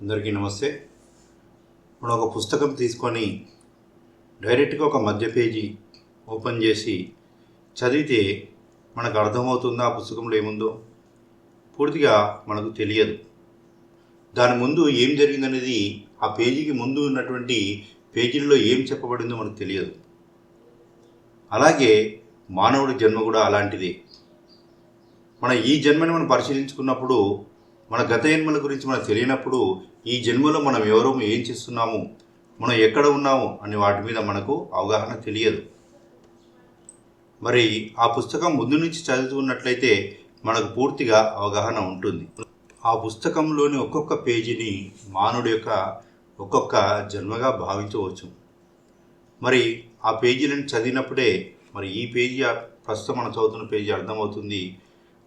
అందరికీ నమస్తే. మనం ఒక పుస్తకం తీసుకొని డైరెక్ట్గా ఒక మధ్య పేజీ ఓపెన్ చేసి చదివితే మనకు అర్థమవుతుందా ఆ పుస్తకంలో ఏముందో? పూర్తిగా మనకు తెలియదు. దాని ముందు ఏం జరిగిందనేది ఆ పేజీకి ముందు ఉన్నటువంటి పేజీల్లో ఏం చెప్పబడిందో మనకు తెలియదు. అలాగే మానవుడి జన్మ కూడా అలాంటిదే. ఈ జన్మని మనం పరిశీలించుకున్నప్పుడు, మన గత జన్మల గురించి మనకు తెలియనప్పుడు, ఈ జన్మలో మనం ఎవరో, ఏం చేస్తున్నాము, మనం ఎక్కడ ఉన్నాము అనే వాటి మీద మనకు అవగాహన తెలియదు. మరి ఆ పుస్తకం ముందు నుంచి చదువుతున్నట్లయితే మనకు పూర్తిగా అవగాహన ఉంటుంది. ఆ పుస్తకంలోని ఒక్కొక్క పేజీని మానవుడి యొక్క ఒక్కొక్క జన్మగా భావించవచ్చు. మరి ఆ పేజీలను చదివినప్పుడే ఈ పేజీ ప్రస్తుతం మనం చదువుతున్న పేజీ అర్థమవుతుంది.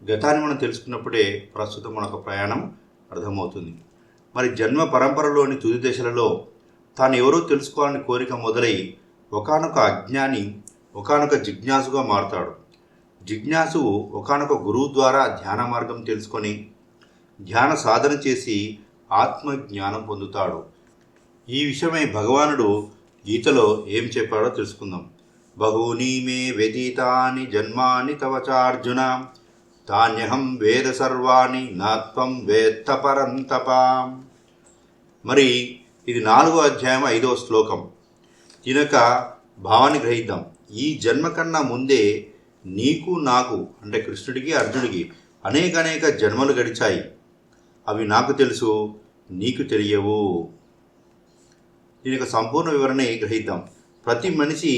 గతాన్ని మనం తెలుసుకున్నప్పుడే ప్రస్తుతం మనకు ప్రయాణం అర్థమవుతుంది. జన్మ పరంపరలోని తుది దశలలో తాను ఎవరో తెలుసుకోవాలని కోరిక మొదలై ఒకానొక అజ్ఞాని ఒకానొక జిజ్ఞాసుగా మారుతాడు. జిజ్ఞాసు ఒకానొక గురువు ద్వారా ధ్యాన మార్గం తెలుసుకొని ధ్యాన సాధన చేసి ఆత్మజ్ఞానం పొందుతాడు. ఈ విషయమై భగవానుడు గీతలో ఏం చెప్పాడో తెలుసుకుందాం. బహూని మే వ్యతీతాని జన్మాని తవ చార్జున తాన్యహం వేద సర్వాణి నాత్వం వేత్త పరంతప. ఇది 4వ అధ్యాయం 5వ శ్లోకం. దీనొక భావాన్ని గ్రహిద్దాం. ఈ జన్మ కన్నా ముందే నీకు నాకు అంటే కృష్ణుడికి అర్జునుడికి అనేక జన్మలు గడిచాయి. అవి నాకు తెలుసు, నీకు తెలియవు. దీని యొక్క సంపూర్ణ వివరణ గ్రహిద్దాం. ప్రతి మనిషి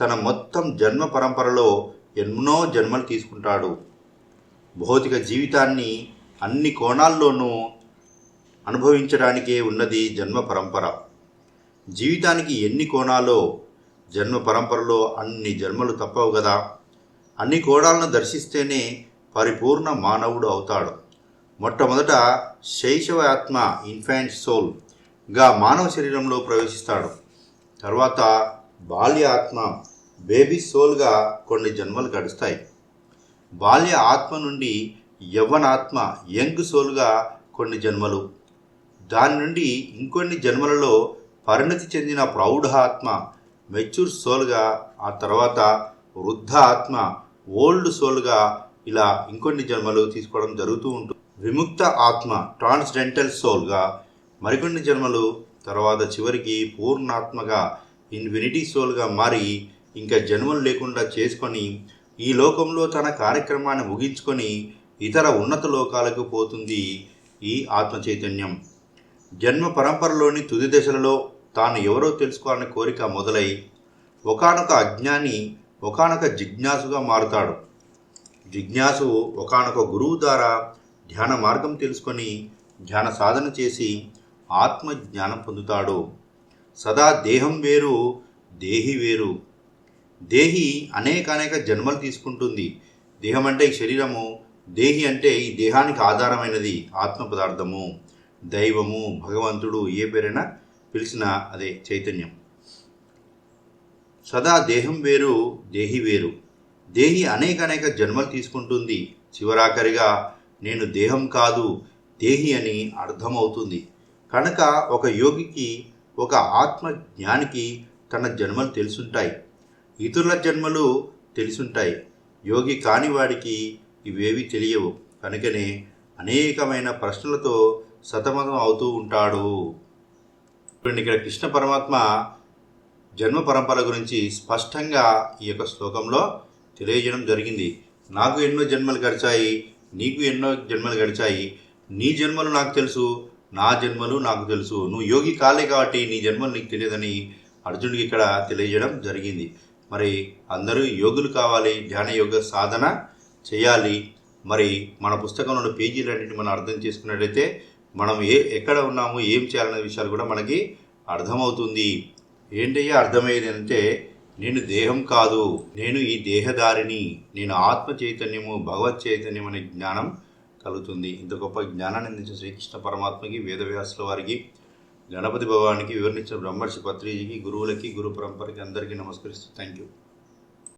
తన మొత్తం జన్మ పరంపరలో ఎన్నో జన్మలు తీసుకుంటాడు. భౌతిక జీవితాన్ని అన్ని కోణాల్లోనూ అనుభవించడానికే ఉన్నది జన్మ పరంపర. జీవితానికి ఎన్ని కోణాలో జన్మ పరంపరలో అన్ని జన్మలు తప్పవు కదా. అన్ని కోణాలను దర్శిస్తేనే పరిపూర్ణ మానవుడు అవుతాడు. మొట్టమొదట శైశవ ఆత్మ ఇన్ఫాంట్ సోల్గా మానవ శరీరంలో ప్రవేశిస్తాడు. తర్వాత బాల్య ఆత్మ బేబీ సోల్గా కొన్ని జన్మలు గడుస్తాయి. బాల్య ఆత్మ నుండి యవ్వనాత్మ యంగ్ సోల్గా కొన్ని జన్మలు, దాని నుండి ఇంకొన్ని జన్మలలో పరిణతి చెందిన ప్రౌఢ ఆత్మ మెచ్యూర్ సోల్గా, ఆ తర్వాత వృద్ధ ఆత్మ ఓల్డ్ సోల్గా, ఇలా ఇంకొన్ని జన్మలు తీసుకోవడం జరుగుతూ ఉంటుంది. విముక్త ఆత్మ ట్రాన్స్డెంటల్ సోల్గా మరికొన్ని జన్మలు, తర్వాత చివరికి పూర్ణాత్మగా ఇన్ఫినిటీ సోల్గా మారి ఇంకా జన్మలు లేకుండా చేసుకొని ఈ లోకంలో తన కార్యక్రమాన్ని ముగించుకొని ఇతర ఉన్నత లోకాలకు పోతుంది ఈ ఆత్మ చైతన్యం. జన్మ పరంపరలోని తుది దశలలో తాను ఎవరో తెలుసుకోవాలని కోరిక మొదలై ఒకానొక అజ్ఞాని ఒకానొక జిజ్ఞాసుగా మారుతాడు. జిజ్ఞాసు ఒకానొక గురువు ద్వారా ధ్యాన మార్గం తెలుసుకొని ధ్యాన సాధన చేసి ఆత్మ జ్ఞానం పొందుతాడు. సదా దేహం వేరు, దేహి వేరు. దేహి అనేక జన్మలు తీసుకుంటుంది. దేహం అంటే ఈ శరీరము, దేహి అంటే ఈ దేహానికి ఆధారమైనది ఆత్మ పదార్థము, దైవము, భగవంతుడు, ఏ పేరైనా పిలిచిన అదే చైతన్యం. సదా దేహం వేరు, దేహి వేరు. దేహి అనేక జన్మలు తీసుకుంటుంది. చివరాఖరిగా నేను దేహం కాదు, దేహి అని అర్థమవుతుంది. కనుక ఒక యోగికి, ఒక ఆత్మ జ్ఞానికి తన జన్మలు తెలుసుంటాయి, ఇతరుల జన్మలు తెలుసుంటాయి. యోగి కాని వాడికి ఇవేవి తెలియవు. కనుకనే అనేకమైన ప్రశ్నలతో సతమతం అవుతూ ఉంటాడు. ఇక్కడ కృష్ణ పరమాత్మ జన్మ పరంపర గురించి స్పష్టంగా ఈ యొక్క శ్లోకంలో తెలియజేయడం జరిగింది. నాకు ఎన్నో జన్మలు గడిచాయి, నీకు ఎన్నో జన్మలు గడిచాయి. నీ జన్మలు నాకు తెలుసు, నా జన్మలు నాకు తెలుసు. నువ్వు యోగి కాలే కాబట్టి నీ జన్మలు నీకు తెలియదని అర్జునుడికి ఇక్కడ తెలియజేయడం జరిగింది. అందరూ యోగులు కావాలి, ధ్యాన యోగ సాధన చేయాలి. మన పుస్తకంలో పేజీలన్నింటినీ మనం అర్థం చేసుకున్నట్లయితే మనం ఎక్కడ ఉన్నాము, ఏం చేయాలనే విషయాలు కూడా మనకి అర్థమవుతుంది. ఏంటయ్యా అర్థమయ్యేది అంటే, నేను దేహం కాదు, నేను ఈ దేహదారిని, నేను ఆత్మ చైతన్యము, భగవత్ చైతన్యం అనే జ్ఞానం కలుగుతుంది. ఇంత గొప్ప జ్ఞానాన్ని అందించిన శ్రీకృష్ణ పరమాత్మకి, వేదవ్యాసుల వారికి, గణపతి భగవానికి, వివరించిన బ్రహ్మర్షి పత్రిజీకి, గురువులకి, గురు పరంపరకి అందరికీ నమస్కరిస్తూ థ్యాంక్ యూ.